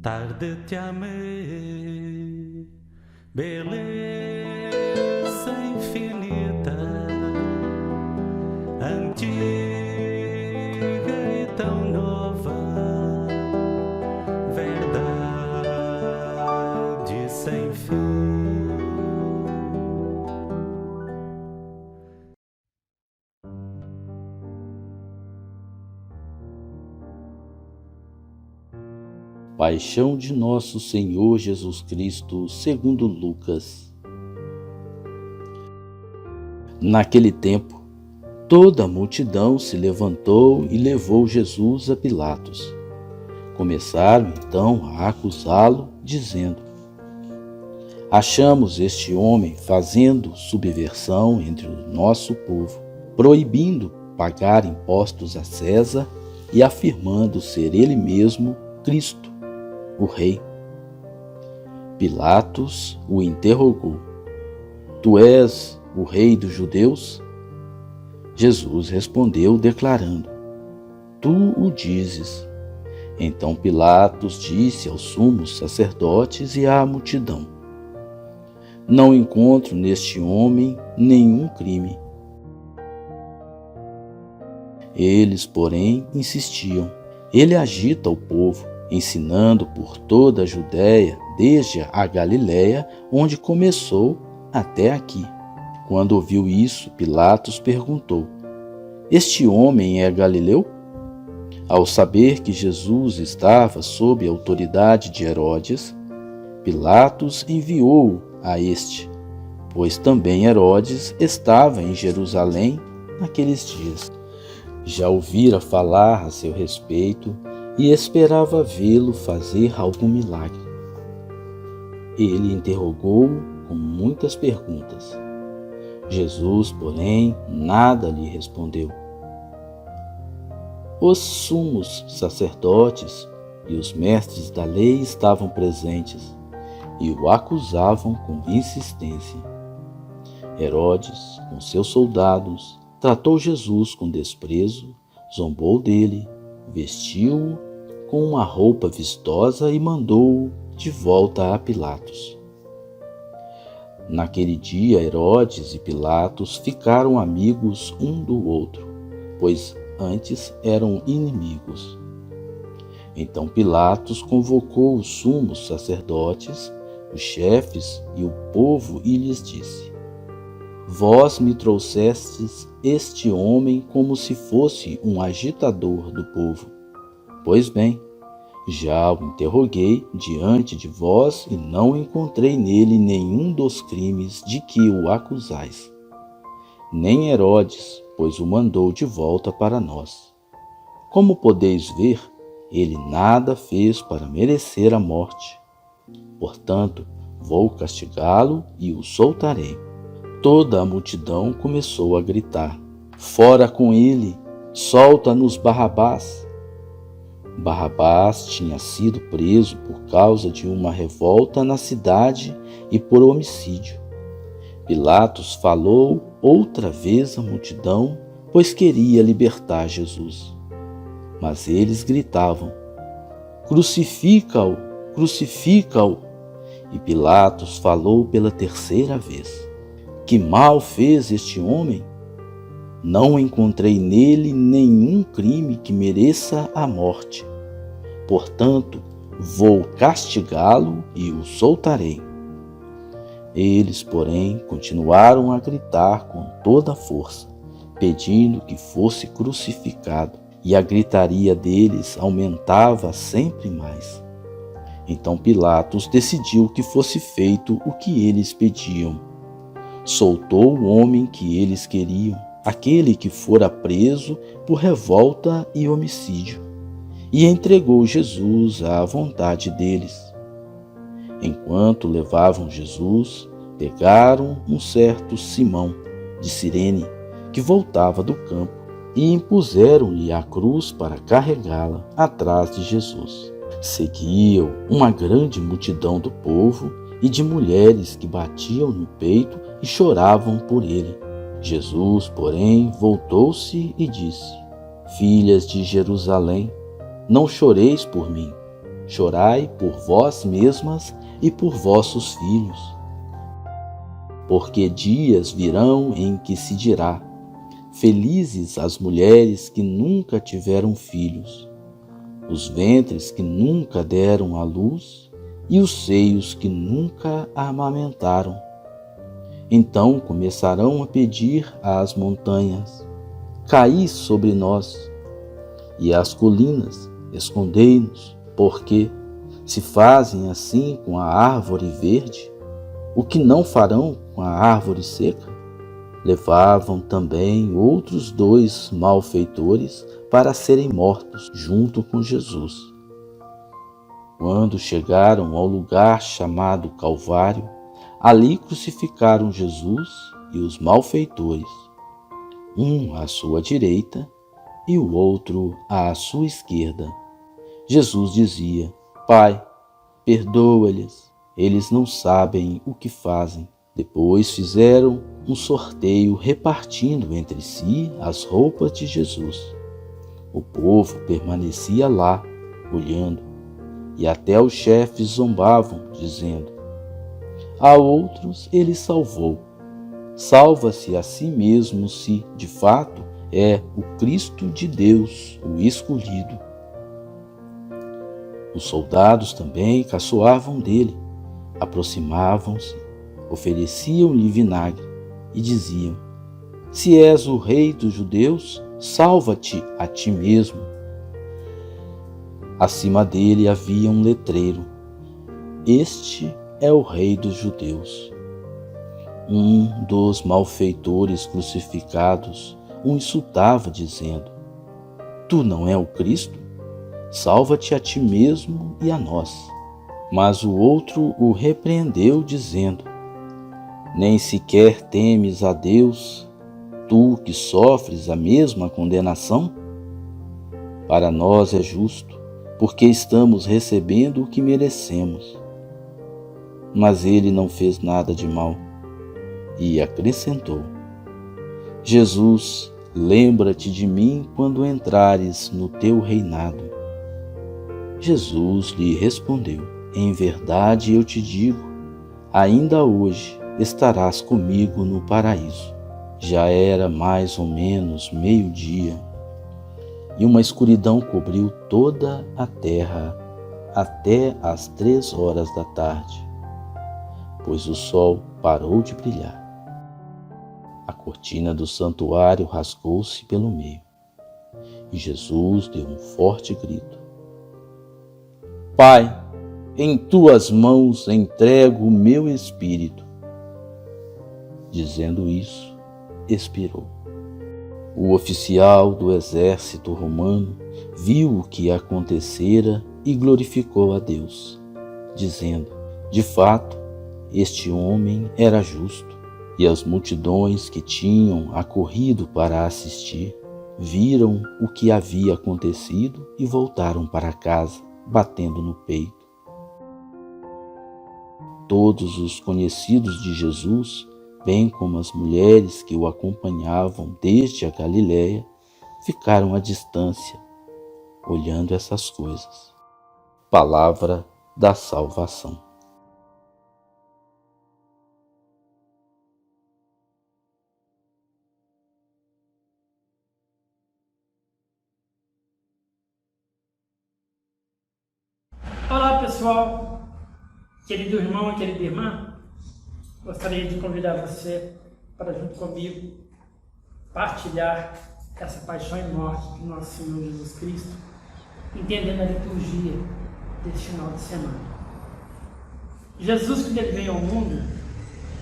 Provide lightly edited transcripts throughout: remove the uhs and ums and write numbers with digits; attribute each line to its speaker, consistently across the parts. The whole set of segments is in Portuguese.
Speaker 1: Tarde te amei, beleza infinita, antiga e tão nova, verdade sem fim.
Speaker 2: Paixão de Nosso Senhor Jesus Cristo, segundo Lucas. Naquele tempo, toda a multidão se levantou e levou Jesus a Pilatos. Começaram então a acusá-lo, dizendo: achamos este homem fazendo subversão entre o nosso povo, proibindo pagar impostos a César e afirmando ser ele mesmo Cristo, o rei. Pilatos o interrogou: tu és o rei dos judeus? Jesus respondeu declarando: tu o dizes. Então Pilatos disse aos sumos sacerdotes e à multidão: não encontro neste homem nenhum crime. Eles, porém, insistiam: ele agita o povo, ensinando por toda a Judéia, desde a Galiléia, onde começou, até aqui. Quando ouviu isso, Pilatos perguntou: este homem é galileu? Ao saber que Jesus estava sob a autoridade de Herodes, Pilatos enviou-o a este, pois também Herodes estava em Jerusalém naqueles dias. Já ouvira falar a seu respeito e esperava vê-lo fazer algum milagre. Ele interrogou-o com muitas perguntas. Jesus, porém, nada lhe respondeu. Os sumos sacerdotes e os mestres da lei estavam presentes e o acusavam com insistência. Herodes, com seus soldados, tratou Jesus com desprezo, zombou dele, vestiu-o com uma roupa vistosa e mandou-o de volta a Pilatos. Naquele dia, Herodes e Pilatos ficaram amigos um do outro, pois antes eram inimigos. Então Pilatos convocou os sumos sacerdotes, os chefes e o povo e lhes disse: vós me trouxestes este homem como se fosse um agitador do povo. Pois bem, já o interroguei diante de vós e não encontrei nele nenhum dos crimes de que o acusais. Nem Herodes, pois o mandou de volta para nós. Como podeis ver, ele nada fez para merecer a morte. Portanto, vou castigá-lo e o soltarei. Toda a multidão começou a gritar: fora com ele, solta-nos Barrabás. Barrabás tinha sido preso por causa de uma revolta na cidade e por homicídio. Pilatos falou outra vez à multidão, pois queria libertar Jesus. Mas eles gritavam: crucifica-o, crucifica-o. E Pilatos falou pela terceira vez: que mal fez este homem? Não encontrei nele nenhum crime que mereça a morte. Portanto, vou castigá-lo e o soltarei. Eles, porém, continuaram a gritar com toda a força, pedindo que fosse crucificado, e a gritaria deles aumentava sempre mais. Então Pilatos decidiu que fosse feito o que eles pediam. Soltou o homem que eles queriam, aquele que fora preso por revolta e homicídio, e entregou Jesus à vontade deles. Enquanto levavam Jesus, pegaram um certo Simão, de Cirene, que voltava do campo, e impuseram-lhe a cruz para carregá-la atrás de Jesus. Seguiam uma grande multidão do povo e de mulheres que batiam no peito e choravam por ele. Jesus, porém, voltou-se e disse: filhas de Jerusalém, não choreis por mim, chorai por vós mesmas e por vossos filhos. Porque dias virão em que se dirá: felizes as mulheres que nunca tiveram filhos, os ventres que nunca deram à luz e os seios que nunca amamentaram. Então começarão a pedir às montanhas: caí sobre nós, e às colinas: escondei-nos, porque, se fazem assim com a árvore verde, o que não farão com a árvore seca? Levavam também outros 2 malfeitores para serem mortos junto com Jesus. Quando chegaram ao lugar chamado Calvário, ali crucificaram Jesus e os malfeitores, um à sua direita e o outro à sua esquerda. Jesus dizia: Pai, perdoa-lhes, eles não sabem o que fazem. Depois fizeram um sorteio repartindo entre si as roupas de Jesus. O povo permanecia lá, olhando, e até os chefes zombavam, dizendo: a outros ele salvou. Salva-se a si mesmo se, de fato, é o Cristo de Deus, o escolhido. Os soldados também caçoavam dele, aproximavam-se, ofereciam-lhe vinagre e diziam: se és o rei dos judeus, salva-te a ti mesmo. Acima dele havia um letreiro: este é o rei dos judeus. Um dos malfeitores crucificados o insultava, dizendo: tu não é o Cristo? Salva-te a ti mesmo e a nós. Mas o outro o repreendeu, dizendo: nem sequer temes a Deus, tu que sofres a mesma condenação? Para nós é justo, porque estamos recebendo o que merecemos. Mas ele não fez nada de mal. E acrescentou: Jesus, lembra-te de mim quando entrares no teu reinado. Jesus lhe respondeu: em verdade eu te digo, ainda hoje estarás comigo no paraíso. Já era mais ou menos meio-dia, e uma escuridão cobriu toda a terra até às 3 horas da tarde, pois o sol parou de brilhar. A cortina do santuário rasgou-se pelo meio, e Jesus deu um forte grito: Pai, em tuas mãos entrego o meu espírito. Dizendo isso, expirou. O oficial do exército romano viu o que acontecera e glorificou a Deus, dizendo: de fato, este homem era justo. E as multidões que tinham acorrido para assistir viram o que havia acontecido e voltaram para casa, batendo no peito. Todos os conhecidos de Jesus, bem como as mulheres que o acompanhavam desde a Galiléia, ficaram à distância, olhando essas coisas. Palavra da salvação.
Speaker 3: Olá pessoal, querido irmão e querida irmã, gostaria de convidar você para junto comigo partilhar essa paixão e morte de nosso Senhor Jesus Cristo, entendendo a liturgia deste final de semana. Jesus, quando ele vem ao mundo,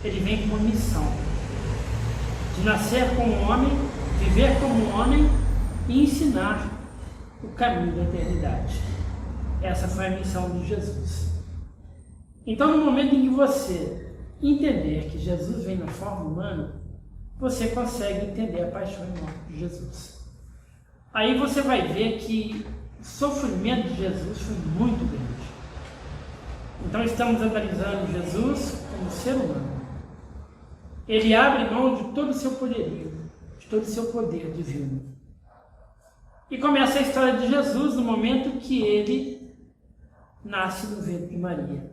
Speaker 3: ele vem com uma missão de nascer como homem, viver como homem e ensinar o caminho da eternidade. Essa foi a missão de Jesus. Então, no momento em que você entender que Jesus vem na forma humana, você consegue entender a paixão e morte de Jesus. Aí você vai ver que o sofrimento de Jesus foi muito grande. Então, estamos analisando Jesus como ser humano. Ele abre mão de todo o seu poderio, de todo o seu poder divino. E começa a história de Jesus no momento que ele nasce no ventre de Maria.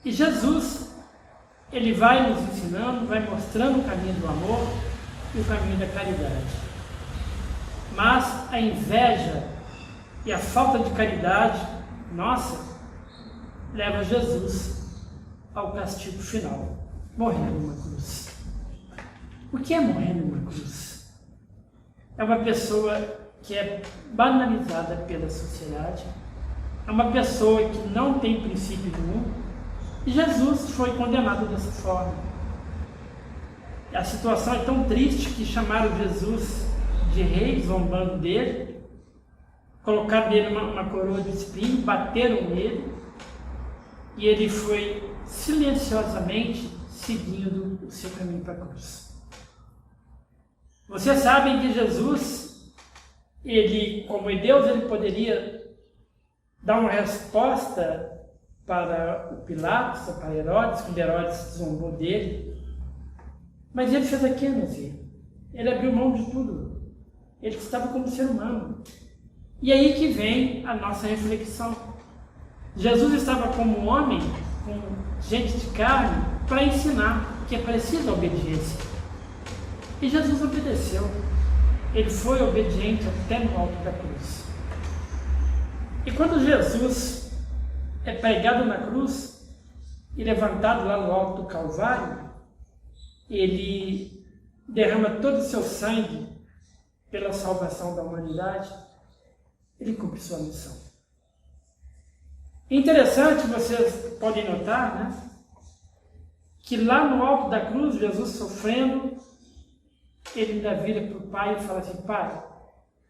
Speaker 3: E Jesus, ele vai nos ensinando, vai mostrando o caminho do amor e o caminho da caridade. Mas a inveja e a falta de caridade nossa leva Jesus ao castigo final, morrendo numa cruz. O que é morrer numa cruz? É uma pessoa que é banalizada pela sociedade, é uma pessoa que não tem princípio nenhum, e Jesus foi condenado dessa forma. A situação é tão triste que chamaram Jesus de rei, zombando dele, colocaram nele uma coroa de espinho, bateram nele, e ele foi silenciosamente seguindo o seu caminho para a cruz. Vocês sabem que Jesus, ele, como é Deus, ele poderia dar uma resposta para o Pilatos, para Herodes, quando Herodes zombou dele, mas ele fez aquilo, meu filho. Ele abriu mão de tudo. Ele estava como ser humano. E aí que vem a nossa reflexão. Jesus estava como homem, com gente de carne, para ensinar que é preciso a obediência. E Jesus obedeceu. Ele foi obediente até no alto da cruz. E quando Jesus é pregado na cruz e levantado lá no alto do Calvário, ele derrama todo o seu sangue pela salvação da humanidade, ele cumpre sua missão. Interessante, vocês podem notar, né, que lá no alto da cruz, Jesus sofrendo, ele ainda vira para o Pai e fala assim: Pai,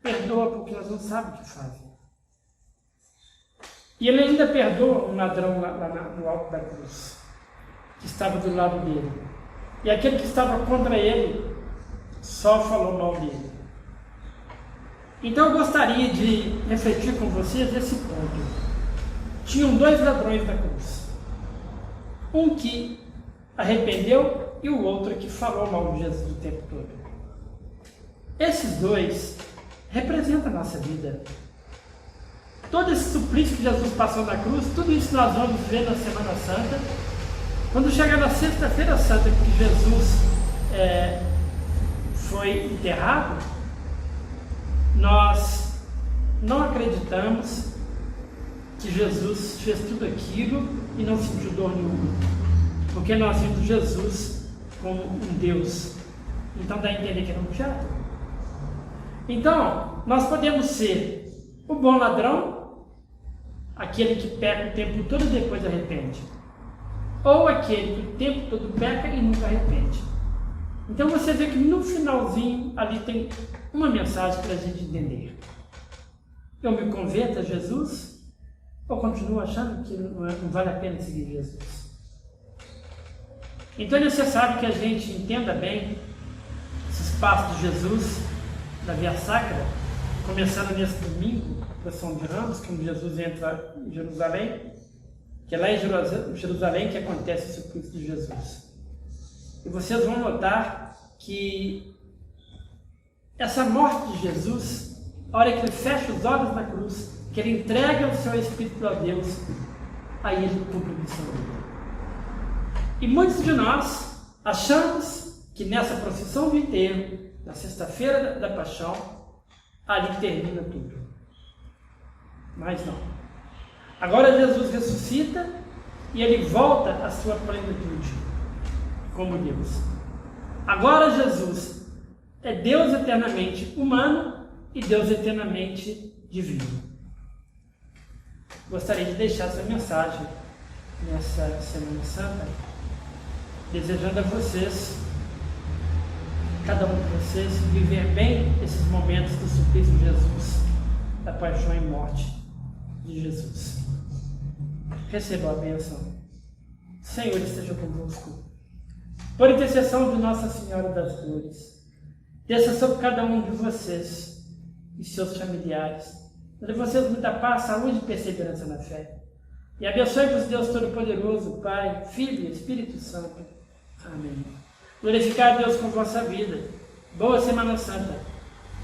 Speaker 3: perdoa porque eles não sabem o que fazem. E ele ainda perdoa um ladrão lá no alto da cruz, que estava do lado dele. E aquele que estava contra ele só falou mal dele. Então eu gostaria de refletir com vocês nesse ponto. Tinham dois ladrões na cruz. Um que arrependeu e o outro que falou mal de Jesus o tempo todo. Esses dois representam a nossa vida. Todo esse suplício que Jesus passou na cruz, tudo isso nós vamos ver na Semana Santa. Quando chegar na Sexta-feira Santa, que Jesus foi enterrado, nós não acreditamos que Jesus fez tudo aquilo e não sentiu dor nenhuma, porque nós vimos Jesus como um Deus. Então dá a entender que era um teatro. Então, nós podemos ser o bom ladrão, aquele que peca o tempo todo e depois arrepende, ou aquele que o tempo todo peca e nunca arrepende. Então você vê que no finalzinho ali tem uma mensagem para a gente entender. Eu me converto a Jesus ou continuo achando que não vale a pena seguir Jesus? Então é necessário que a gente entenda bem esses passos de Jesus da Via Sacra, começando nesse domingo, procissão de Ramos, quando Jesus entra em Jerusalém, que é lá em Jerusalém que acontece o suplício de Jesus. E vocês vão notar que essa morte de Jesus, a hora que ele fecha os olhos na cruz, que ele entrega o seu Espírito a Deus, aí ele cumpre a missão dele. E muitos de nós achamos que nessa procissão do enterro, na sexta-feira da Paixão, ali termina tudo. Mas não. Agora Jesus ressuscita e ele volta à sua plenitude como Deus. Agora Jesus é Deus eternamente humano e Deus eternamente divino. Gostaria de deixar essa mensagem nessa Semana Santa, desejando a vocês, cada um de vocês, viver bem esses momentos do suplício de Jesus, da paixão e morte de Jesus. Receba a bênção. Senhor esteja convosco. Por intercessão de Nossa Senhora das Dores, desça sobre cada um de vocês e seus familiares. Dê vocês muita paz, saúde e perseverança na fé. E abençoe-vos Deus Todo-Poderoso, Pai, Filho e Espírito Santo. Amém. Glorificar a Deus com vossa vida. Boa Semana Santa.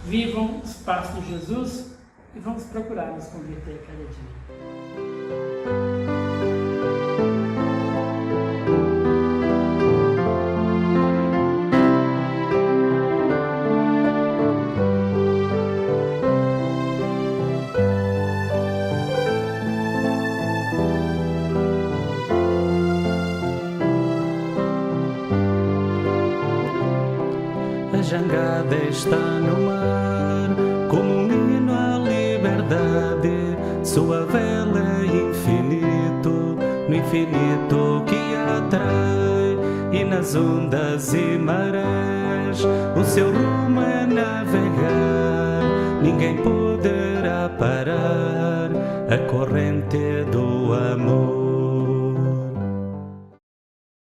Speaker 3: Vivam os passos de Jesus e vamos procurar nos converter cada dia.
Speaker 1: A jangada está no mar, como um hino à liberdade. Sua vela é infinito, no infinito que atrai. E nas ondas e marés, o seu rumo é navegar. Ninguém poderá parar a corrente do amor.